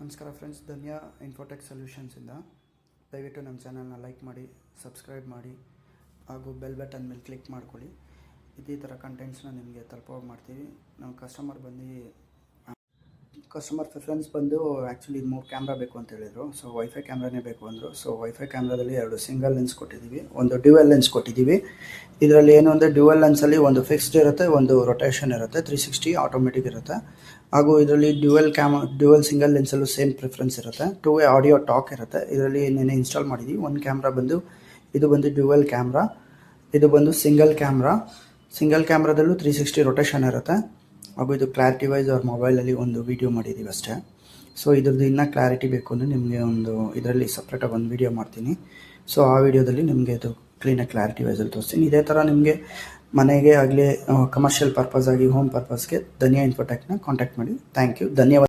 ನಮಸ್ಕಾರ ಫ್ರೆಂಡ್ಸ್, ಧನ್ಯ ಇನ್ಫೋಟೆಕ್ ಸೊಲ್ಯೂಷನ್ಸಿಂದ. ದಯವಿಟ್ಟು ನಮ್ಮ ಚಾನಲ್ನ ಲೈಕ್ ಮಾಡಿ, ಸಬ್ಸ್ಕ್ರೈಬ್ ಮಾಡಿ ಹಾಗೂ ಬೆಲ್ ಬಟನ್ ಮೇಲೆ ಕ್ಲಿಕ್ ಮಾಡ್ಕೊಳ್ಳಿ. ಇದೇ ಥರ ಕಂಟೆಂಟ್ಸ್ನ ನಿಮಗೆ ತಲುಪೋಗಿ ಮಾಡ್ತೀವಿ. ನಮ್ಮ ಕಸ್ಟಮರ್ ಪ್ರಿಫರೆನ್ಸ್ ಬಂದು ಆ್ಯಕ್ಚುಲಿ 3 ಕ್ಯಾಮ್ರಾ ಬೇಕು ಅಂತ ಹೇಳಿದರು. ಸೊ ವೈಫೈ ಕ್ಯಾಮ್ರಾನೇ ಬೇಕು ಅಂದರು. ಸೊ ವೈಫೈ ಕ್ಯಾಮ್ರಾದಲ್ಲಿ 2 ಸಿಂಗಲ್ ಲೆನ್ಸ್ ಕೊಟ್ಟಿದ್ದೀವಿ, ಒಂದು ಡ್ಯುಯಲ್ ಲೆನ್ಸ್ ಕೊಟ್ಟಿದ್ದೀವಿ. ಇದರಲ್ಲಿ ಏನು ಅಂದರೆ ಡ್ಯುಯಲ್ ಲೆನ್ಸಲ್ಲಿ ಒಂದು ಫಿಕ್ಸ್ಡ್ ಇರುತ್ತೆ, ಒಂದು ರೊಟೇಷನ್ ಇರುತ್ತೆ, 360 ಆಟೋಮೆಟಿಕ್ ಇರುತ್ತೆ. ಹಾಗೂ ಇದರಲ್ಲಿ ಡ್ಯುಯಲ್ ಸಿಂಗಲ್ ಲೆನ್ಸಲ್ಲೂ ಸೇಮ್ ಪ್ರಿಫರೆನ್ಸ್ ಇರುತ್ತೆ. 2 ವೇ ಆಡಿಯೋ ಟಾಕ್ ಇರುತ್ತೆ. ಇದರಲ್ಲಿ ನೆನೆ ಇನ್ಸ್ಟಾಲ್ ಮಾಡಿದ್ದೀವಿ. ಒಂದು ಕ್ಯಾಮ್ರಾ ಇದು ಬಂದು ಡ್ಯುಯಲ್ ಕ್ಯಾಮ್ರಾ, ಇದು ಬಂದು ಸಿಂಗಲ್ ಕ್ಯಾಮ್ರಾದಲ್ಲೂ 360 ರೊಟೇಷನ್ ಇರುತ್ತೆ. ಹಾಗೂ ಇದು ಕ್ಲಾರಿಟಿ ವೈಸ್ ಅವ್ರ ಮೊಬೈಲಲ್ಲಿ ಒಂದು ವೀಡಿಯೋ ಮಾಡಿದ್ದೀವಿ ಅಷ್ಟೇ. ಸೊ ಇದ್ರದ್ದು ಇನ್ನೂ ಕ್ಲಾರಿಟಿ ಬೇಕು ಅಂದರೆ ನಿಮಗೆ ಇದರಲ್ಲಿ ಸಪ್ರೇಟಾಗಿ ಒಂದು ವೀಡಿಯೋ ಮಾಡ್ತೀನಿ. ಸೊ ಆ ವಿಡಿಯೋದಲ್ಲಿ ನಿಮಗೆ ಇದು ಕ್ಲೀನಾಗಿ ಕ್ಲಾರಿಟಿ ವೈಸಲ್ಲಿ ತೋರಿಸ್ತೀನಿ. ಇದೇ ಥರ ನಿಮಗೆ ಮನೆಗೆ ಆಗಲಿ ಕಮರ್ಷಿಯಲ್ ಪರ್ಪಸ್ ಆಗಿ ಹೋಮ್ ಪರ್ಪಸ್ಗೆ ಧನ್ಯ ಇನ್ಫೋಟೆಕ್ನ ಕಾಂಟ್ಯಾಕ್ಟ್ ಮಾಡಿ. ಥ್ಯಾಂಕ್ ಯು, ಧನ್ಯವಾದ.